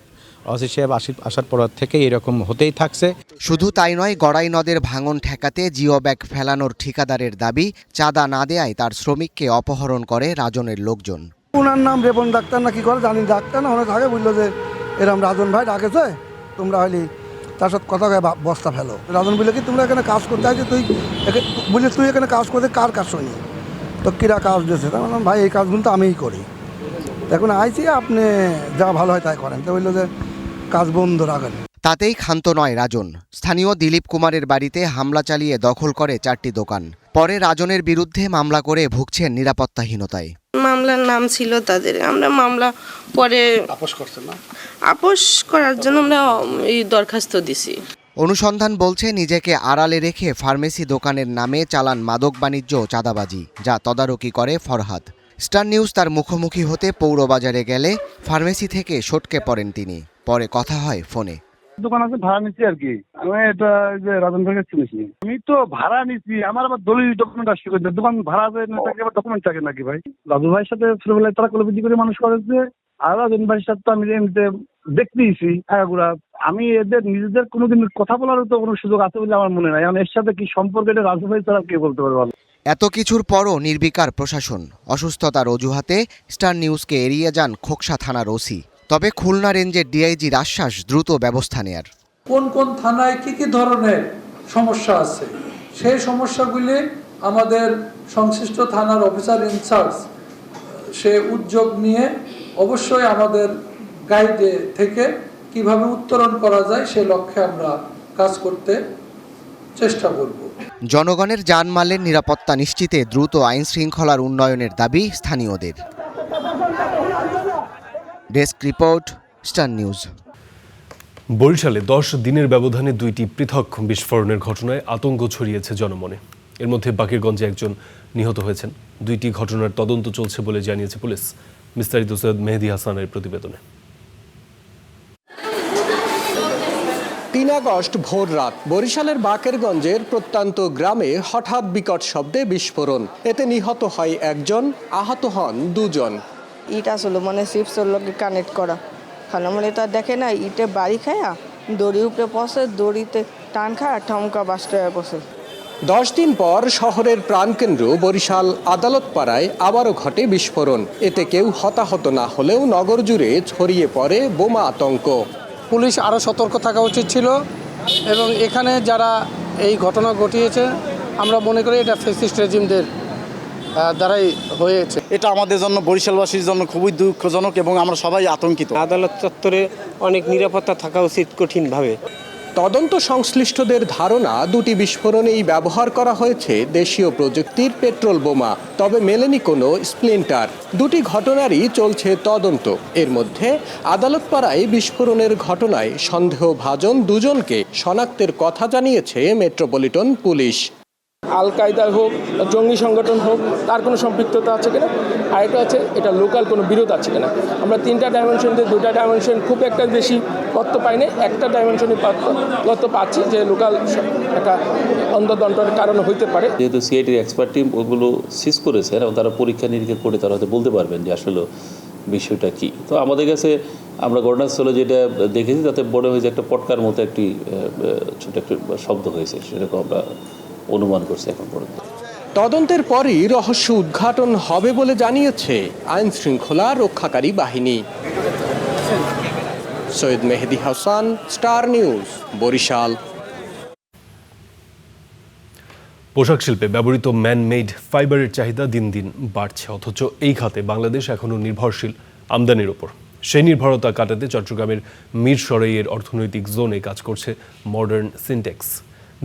ওসি সাহেব আসার পর থেকে এরকম হতেই থাকছে। শুধু তাই নয়, গড়াই নদের ভাঙন ঠেকাতে জিও ব্যাগ ফেলানোর ঠিকাদারের দাবি, চাঁদা না দেয়ায় তার শ্রমিককে অপহরণ করে রাজনের লোকজন। ওনার নাম রেবন ডাক্তার না কি করে জানি, ডাক্তার না অনেক আগে বললো যে এরম রাজন ভাই ডাকেছে, তোমরা হইলে তার সাথে কথা কয়ে বস্তা ফেলো। রাজন বললে কি তোমরা এখানে কাজ করতে আছে, তুই বললি তুই এখানে কাজ করতে, কার কাজ শুনি তো কিরা কাজ দিয়েছে। তা বললাম ভাই এই কাজগুলো তো আমিই করি, এখন আইছি আপনি যা ভালো হয় তাই করেন। তো বললো যে কাজ বন্ধ রাখেন। তাতেই ক্ষান্ত নয় রাজন। স্থানীয় দিলীপ কুমারের বাড়িতে হামলা চালিয়ে দখল করে 4টি দোকান। পরে রাজনের বিরুদ্ধে মামলা করে ভুগছেন নিরাপত্তাহীনতায়। মামলার নাম ছিল তাদের, আমরা মামলা পরে আপোষ করছে না, আপোষ করার জন্য আমরা এই দরখাস্ত দিছি। অনুসন্ধান বলছে নিজেকে আড়ালে রেখে ফার্মেসি দোকানের নামে চালান মাদক বাণিজ্য ও চাঁদাবাজি, যা তদারকি করে ফরহাদ। স্টার নিউজ তার মুখোমুখি হতে পৌরবাজারে গেলে ফার্মেসি থেকে সটকে পড়েন তিনি। পরে কথা হয় ফোনে। দোকান আছে ভাড়া নিচ্ছি আর কি, আমি এটা যে রাজন ভাইকে চিনিছি, আমি তো ভাড়া নিচ্ছি, আমার আবার দলিল ডকুমেন্ট আসছে, দোকান ভাড়া ডকুমেন্ট থাকে নাকি ভাই? রাজন ভাইয়ের সাথে ছোটবেলায় তারা কলেজ করে মানুষ করেছে, আর রাজন ভাইয়ের সাথে তো আমি এমনিতে দেখতেইছি আগাগুড়া। আমি এদের নিজেদের কোনোদিন কথা বলার তো কোনো সুযোগ আছে বলে আমার মনে নাই। এর সাথে কি সম্পর্ক, এটা রাজন ভাই ছাড়া কে বলতে পারবে? এত কিছুর পরও নির্বিকার প্রশাসন। অসুস্থতার অজুহাতে স্টার নিউজকে এড়িয়ে যান খোকসা থানার ওসি। তবে খুলনা রেঞ্জের ডিআইজির আশ্বাস দ্রুত ব্যবস্থা নেয়ার। কোন কোন থানায় কি ধরনের সমস্যা আছে সেই সমস্যাগুলি আমাদের সংশ্লিষ্ট থানার অফিসার ইনচার্জ সে উদ্যোগ নিয়ে অবশ্যই আমাদের গাইডে থেকে কিভাবে উত্তরণ করা যায় সে লক্ষ্যে আমরা কাজ করতে চেষ্টা করব। জনগণের জানমালের নিরাপত্তা নিশ্চিতে দ্রুত আইন শৃঙ্খলার উন্নয়নের দাবি স্থানীয়দের। Desk report, star news. বরিশালে 10 দিনের ব্যবধানে 2টি পৃথক বিস্ফোরণের ঘটনায় আতঙ্ক ছড়িয়েছে জনমনে। এর মধ্যে বাকেরগঞ্জে একজন নিহত হয়েছেন। 2টি ঘটনার তদন্ত চলছে বলে জানিয়েছে পুলিশ। বিস্তারিত সৈয়দ মেহেদী হাসানের প্রতিবেদনে। 3 আগস্ট ভোর রাত বরিশালের বাকেরগঞ্জের প্রত্যন্ত গ্রামে হঠাৎ বিকট শব্দে বিস্ফোরণ। এতে নিহত হয় একজন, আহত হন 2 জন। ইট আসলো মানে চিপসের লগে কানেক্ট করা খানা মানে তা দেখে না ইটে বাড়ি খায়া দড়ি উপরে পড়ছে, দড়িতে টান খায় ঠমকা বাস্ট হয়ে পড়ছে। 10 দিন পর শহরের প্রাণকেন্দ্র বরিশাল আদালত পাড়ায় আবারও ঘটে বিস্ফোরণ। এতে কেউ হতাহত না হলেও নগর জুড়ে ছড়িয়ে পড়ে বোমা আতঙ্ক। পুলিশ আরও সতর্ক থাকা উচিত ছিল এবং এখানে যারা এই ঘটনা ঘটিয়েছে আমরা মনে করি এটা ফ্যাসিস্ট রেজিমদের দ্বারাই হয়েছে। এটা আমাদের জন্য, বরিশালবাসীর জন্য খুবই দুঃখজনক এবং আমরা সবাই আতঙ্কিত। আদালত চত্বরে অনেক নিরাপত্তা থাকা উচিত কঠিনভাবে। তদন্ত সংশ্লিষ্টদের ধারণা 2টি বিস্ফোরণেই ব্যবহার করা হয়েছে দেশীয় প্রযুক্তির পেট্রোল বোমা, তবে মেলেনি কোনো স্প্লিন্টার। 2টি ঘটনারই চলছে তদন্ত। এর মধ্যে আদালত পাড়ায় বিস্ফোরণের ঘটনায় সন্দেহভাজন 2 জনকে শনাক্তের কথা জানিয়েছে মেট্রোপলিটন পুলিশ। আল কায়দার হোক, জঙ্গি সংগঠন হোক, তার কোনো সম্পৃক্ততা আছে কিনা, আরেকটা আছে এটা লোকাল কোনো বিরোধ আছে কিনা। আমরা 3টা ডাইমেনশন দিয়ে 2টা ডাইমেনশন খুব একটা বেশি তথ্য পাই না, একটা ডাইমেনশনই তথ্য পাচ্ছি যে লোকাল একটা অন্তর্দন্তের কারণ হইতে পারে। যেহেতু সিআইডির এক্সপার্ট টিম ওগুলো সিজ করেছে এবং তারা পরীক্ষা নিরীক্ষা করে তারা হয়তো বলতে পারবেন যে আসলে বিষয়টা কি। তো আমাদের কাছে আমরা ঘটনাস্থলে যেটা দেখেছি তাতে মনে হয়েছে একটা পটকার মতো একটি ছোট একটা শব্দ হয়েছে, সেরকম আমরা অনুমান করছে এখন পর্যন্ত। তদন্তের পরই রহস্য উদ্ঘাটন হবে বলে জানিয়েছে আইন শৃঙ্খলা রক্ষাকারী বাহিনী। সৈয়দ মেহেদী হাসান, স্টার নিউজ, বরিশাল। পোশাক শিল্পে ব্যবহৃত ম্যান-মেড ফাইবারের চাহিদা দিন দিন বাড়ছে, অথচ এই খাতে বাংলাদেশ এখনও নির্ভরশীল আমদানির ওপর। সেই নির্ভরতা কাটাতে চট্টগ্রামের মিরসরাইয়ের অর্থনৈতিক জোনে কাজ করছে মডার্ন সিনটেক্স।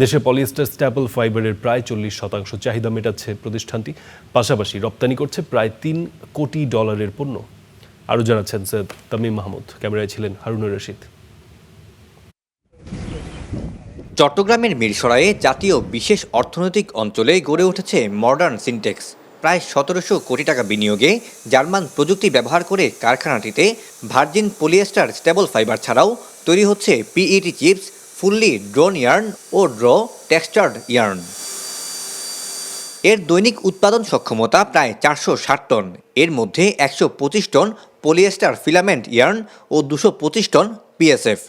দেশে পলিয়েস্টার স্ট্যাপল ফাইবারের প্রায় 40% চাহিদা মেটাচ্ছে প্রতিষ্ঠানটি। পাশাপাশি রপ্তানি করছে প্রায় $3 কোটি পণ্য। আরও জানাচ্ছেন সৈয়দ তামিম মাহমুদ। ক্যামেরায় ছিলেন হারুনুর রশিদ। চট্টগ্রামের মিরসরাইয়ে জাতীয় বিশেষ অর্থনৈতিক অঞ্চলে গড়ে উঠেছে মডার্ন সিনটেক্স। প্রায় 1700 কোটি টাকা বিনিয়োগে জার্মান প্রযুক্তি ব্যবহার করে কারখানাটিতে ভার্জিন পলিয়েস্টার স্টেবল ফাইবার ছাড়াও তৈরি হচ্ছে PET chips, fully drawn yarn ও ড্র টেক্সচার্ড ইয়ার্ন। এর দৈনিক উৎপাদন সক্ষমতা প্রায় 460 টন। এর মধ্যে 125 টন পলিয়েস্টার ফিলামেন্ট ইয়ার্ন ও 225 টন পিএসএফ,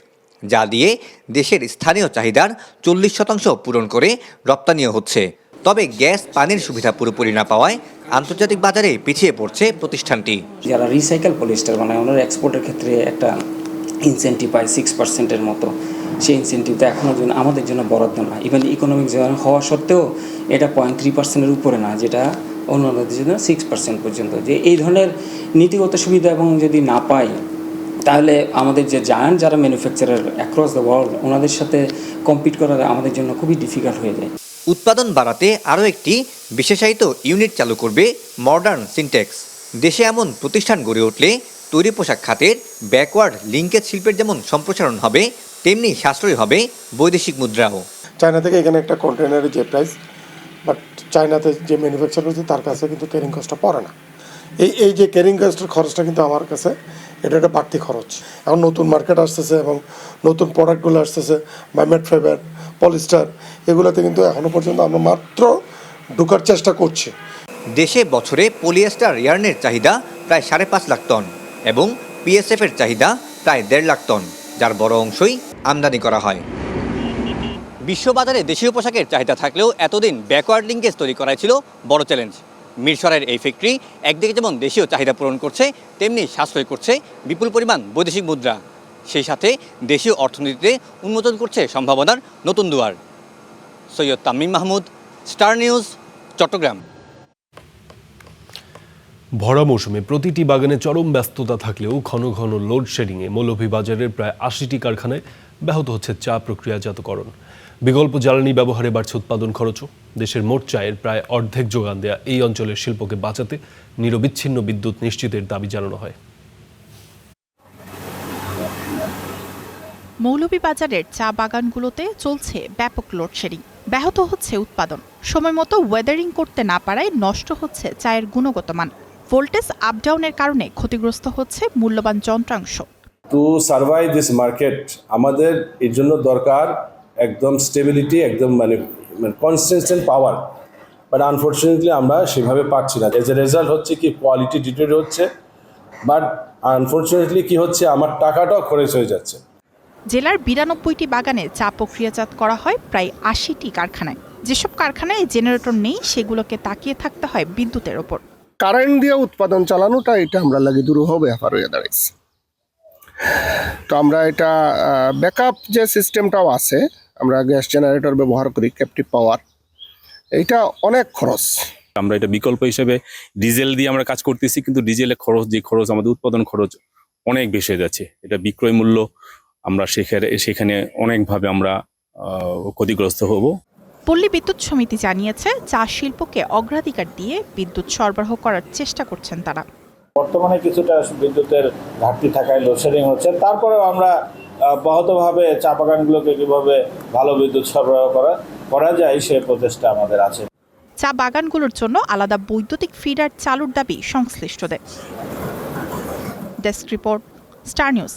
যা দিয়ে দেশের স্থানীয় চাহিদার 40% পূরণ করে রপ্তানিও হচ্ছে। তবে গ্যাস পানির সুবিধা পুরোপুরি না পাওয়ায় আন্তর্জাতিক বাজারে পিছিয়ে পড়ছে প্রতিষ্ঠানটি। যারা রিসাইকেল পলিয়েস্টার বানায় ওনারা এক্সপোর্টের ক্ষেত্রে একটা ইনসেন্টিভ পায় 6%-এর মতো। সেই ইনসেন্টিভটা এখনও আমাদের জন্য বরাদ্দ না। ইভেন ইকোনমিক জোন হওয়া সত্ত্বেও এটা 0.3%-এর উপরে না, যেটা অন্যদের জন্য 6% পর্যন্ত। যে এই ধরনের নীতিগত সুবিধা এবং যদি না পাই তাহলে আমাদের যে জায়ান্ট যারা ম্যানুফ্যাকচারার অ্যাক্রস দ্য ওয়ার্ল্ড ওনাদের সাথে কম্পিট করা আমাদের জন্য খুবই ডিফিকাল্ট হয়ে যায়। উৎপাদন বাড়াতে আরও একটি বিশেষায়িত ইউনিট চালু করবে মডার্ন সিনটেক্স। দেশে এমন প্রতিষ্ঠান গড়ে উঠলে তৈরি পোশাক খাতের ব্যাকওয়ার্ড লিঙ্কেজ শিল্পের যেমন সম্প্রসারণ হবে, তেমনি সাশ্রয়ী হবে বৈদেশিক মুদ্রাও। চায়না থেকে এখানে একটা কন্টেনারের যে প্রাইস, বাট চায়নাতে যে ম্যানুফ্যাকচার করছে তার কাছে কিন্তু ক্যারিং কস্টটা পড়ে না। এই যে ক্যারিং কস্টের খরচটা কিন্তু আমার কাছে এটা একটা বাড়তি খরচ। এখন নতুন মার্কেট আসতেছে এবং নতুন প্রোডাক্টগুলো আসতেছে, ম্যানমেড ফাইবার, পলিস্টার, এগুলোতে কিন্তু এখনো পর্যন্ত আমরা মাত্র ঢোকার চেষ্টা করছি। দেশে বছরে পলিয়েস্টার ইয়ার্নের চাহিদা প্রায় 5.5 লাখ টন এবং পিএসএফের চাহিদা প্রায় 1.5 লাখ টন, যার বড় অংশই আমদানি করা হয়। বিশ্ববাজারে দেশীয় পোশাকের চাহিদা থাকলেও এতদিন ব্যাকওয়ার্ড লিঙ্কেজ তৈরি করাই ছিল বড় চ্যালেঞ্জ। মিরসরাইয়ের এই ফ্যাক্টরি একদিকে যেমন দেশীয় চাহিদা পূরণ করছে, তেমনি সাশ্রয় করছে বিপুল পরিমাণ বৈদেশিক মুদ্রা। সেই সাথে দেশীয় অর্থনীতিতে উন্মোচন করছে সম্ভাবনার নতুন দুয়ার। Syed Tamim Mahmud, star news, Chittagong. ভরা মৌসুমে প্রতিটি বাগানে চরম ব্যস্ততা থাকলেও ঘন ঘন লোডশেডিংয়ে মৌলভীবাজারের প্রায় 80টি কারখানায় ব্যাহত হচ্ছে চা প্রক্রিয়াজাতকরণ। বিকল্প জ্বালানি ব্যবহারে বাড়ছে উৎপাদন খরচও। দেশের মোট চায়ের প্রায় অর্ধেক যোগান দেয়া এই অঞ্চলের শিল্পকে বাঁচাতে নিরবিচ্ছিন্ন বিদ্যুৎ নিশ্চিতের দাবি জানানো হয়। মৌলভীবাজারের চা বাগানগুলোতে চলছে ব্যাপক লোডশেডিং। ব্যাহত হচ্ছে উৎপাদন, সময়মতো ওয়েদারিং করতে না পারায় নষ্ট হচ্ছে চায়ের গুণগত মান। ভোল্টেজ আপডাউনের কারণে ক্ষতিগ্রস্ত হচ্ছে মূল্যবান যন্ত্রাংশ। টু সার্ভাইভ দিস মার্কেট আমাদের এর জন্য দরকার একদম স্টেবিলিটি, একদম মানে কনসিস্টেন্ট পাওয়ার, বাট আনফর্চুনেটলি আমরা সেভাবে পাচ্ছি না। এজ এ রেজাল্ট হচ্ছে কি কোয়ালিটি ডিটেরিয়রেট হচ্ছে, বাট আনফর্চুনেটলি কি হচ্ছে আমার টাকাটাও খরচ হয়ে যাচ্ছে। জেলার 92টি বাগানে চা প্রক্রিয়াজাত করা হয় প্রায় 80টি কারখানায়। যেসব কারখানায় জেনারেটর নেই সেগুলোকে তাকিয়ে থাকতে হয় বিদ্যুতের ওপর। কারেন্ট দিয়ে উৎপাদন চালানোটা এটা আমরা লাগে দুরূহ ব্যাপার হয়ে দাঁড়াইছে। তো আমরা এটা ব্যাকআপ যে সিস্টেমটাও আছে, আমরা গ্যাস জেনারেটর ব্যবহার করি, ক্যাপটিভ পাওয়ার, এইটা অনেক খরচ। আমরা এটা বিকল্প হিসেবে ডিজেল দিয়ে আমরা কাজ করতেছি, কিন্তু ডিজেলের খরচ, যে খরচ আমাদের উৎপাদন খরচ অনেক বেশি হয়ে যাচ্ছে। এটা বিক্রয় মূল্য আমরা সেখানে অনেকভাবে আমরা ক্ষতিগ্রস্ত হব। পল্লী বিদ্যুৎ সমিতি জানিয়েছে চা শিল্পকে অগ্রাধিকার দিয়ে বিদ্যুৎ সরবরাহ করার চেষ্টা করছেন তারা। বর্তমানে কিছুটা বিদ্যুতের ঘাটতি থাকায় লোডশেডিং হচ্ছে, তারপরেও আমরা ব্যাহতভাবে চা বাগানগুলোকে কিভাবে ভালো বিদ্যুৎ সরবরাহ করা যায় সে প্রচেষ্টা আমাদের আছে। চা বাগানগুলোর জন্য আলাদা বৈদ্যুতিক ফিডার চালুর দাবি সংশ্লিষ্টদের। Desk report, star news.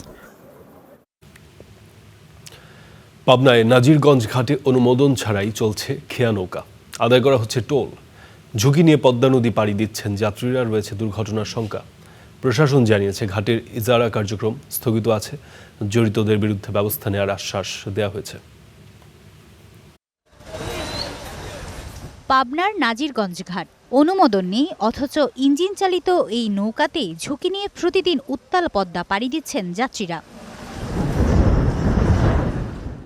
পাবনায় নাজিরগঞ্জ ঘাটে অনুমোদন ছাড়াই চলছে খেয়া নৌকা, আদায় করা হচ্ছে টোল। ঝুঁকি নিয়ে পদ্মা নদী পাড়ি দিচ্ছেন যাত্রীরা, রয়েছে দুর্ঘটনার শঙ্কা। প্রশাসন জানিয়েছে ঘাটের ইজারা কার্যক্রম স্থগিত আছে, জড়িতদের বিরুদ্ধে ব্যবস্থা নেওয়ার আশ্বাস দেওয়া হয়েছে। পাবনার নাজিরগঞ্জ ঘাট, অনুমোদন নেই অথচ ইঞ্জিন চালিত এই নৌকাতেই ঝুঁকি নিয়ে প্রতিদিন উত্তাল পদ্মা পাড়ি দিচ্ছেন যাত্রীরা।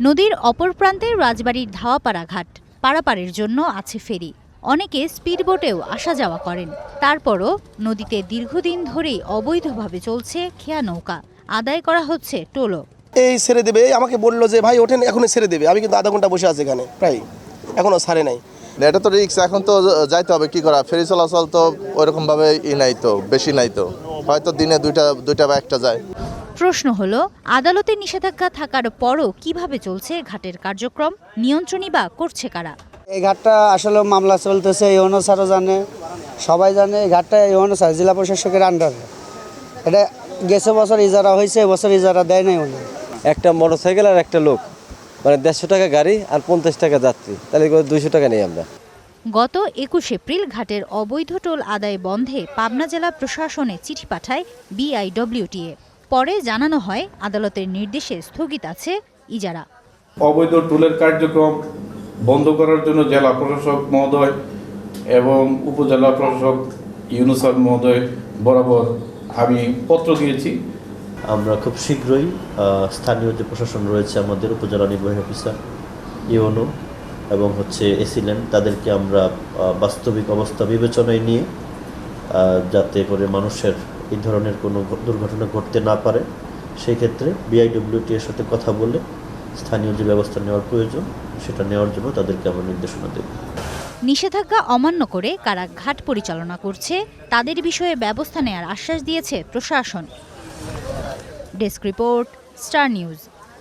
নদীর অপর প্রান্তে রাজবাড়ির ধাওয়াপাড়া ঘাট, পারাপারের জন্য আছে ফেরি। অনেকে স্পিডবোটেও আসা যাওয়া করেন। তারপরও নদীতে দীর্ঘদিন ধরেই অবৈধভাবে চলছে খেয়া নৌকা, আদায় করা হচ্ছে টোলও। এই ছেড়ে দেবে, আমাকে বললো যে ভাই ওঠেন, এখনই ছেড়ে দেবে। আমি কিন্তু আধা ঘন্টা বসে আছি এখানে, প্রায় এখনো ছাড়ে নাই। এটা তো রিক্স, এখন তো যাইতে হবে, কি করা, ফেরি চলাচল তো ওইরকমভাবে নাই তো, বেশি নাই তো, হয়তো দিনে দুইটা বা একটা যায়। প্রশ্ন হলো, আদালতের নিষেধাজ্ঞা থাকার পরও কিভাবে চলছে ঘাটের কার্যক্রম, নিয়ন্ত্রণই বা করছে কারা? এই ঘাটটা আসলে মামলা চলতেছে, এই অনুসারও জানে, সবাই জানে। এই ঘাটটা এই অনুসার জেলা প্রশাসকের আন্ডারে। এটা গেছে বছর ইজারা হয়েছে, এবছর ইজারা দেয় নাই উনি। একটা মোটরসাইকেল আর একটা লোক, মানে 150 টাকা গাড়ি আর 50 টাকা যাত্রী, তাহলে 200 টাকা নেই আমরা। গত 21 এপ্রিল ঘাটের অবৈধ টোল আদায় বন্ধে পাবনা জেলা প্রশাসনে চিঠি পাঠায় BIWTA। পরে জানানো হয় আদালতের নির্দেশে স্থগিত আছে ইজারা। অবৈধ টোলের কার্যক্রম বন্ধ করার জন্য জেলা প্রশাসক মহোদয় এবং উপজেলা প্রশাসক ইউনুসার মহোদয় বরাবর আমি পত্র দিয়েছি। আমরা খুব শীঘ্রই স্থানীয় যে প্রশাসন রয়েছে, আমাদের উপজেলা নির্বাহী অফিসার, ইউনো এবং এসিল্যান্ড, তাদেরকে আমরা বাস্তবিক অবস্থা বিবেচনায় নিয়ে যাতে করে মানুষের এই ধরনের কোনো দুর্ঘটনা ঘটতে না পারে, সেই ক্ষেত্রে BIWTA এর সাথে কথা বলে স্থানীয় যে ব্যবস্থা নেওয়ার প্রয়োজন সেটা নেওয়ার জন্য তাদেরকে আমরা নির্দেশনা দেব। নিষেধাজ্ঞা অমান্য করে কারা ঘাট পরিচালনা করছে তাদের বিষয়ে ব্যবস্থা নেওয়ার আশ্বাস দিয়েছে প্রশাসন। Desk report, star news.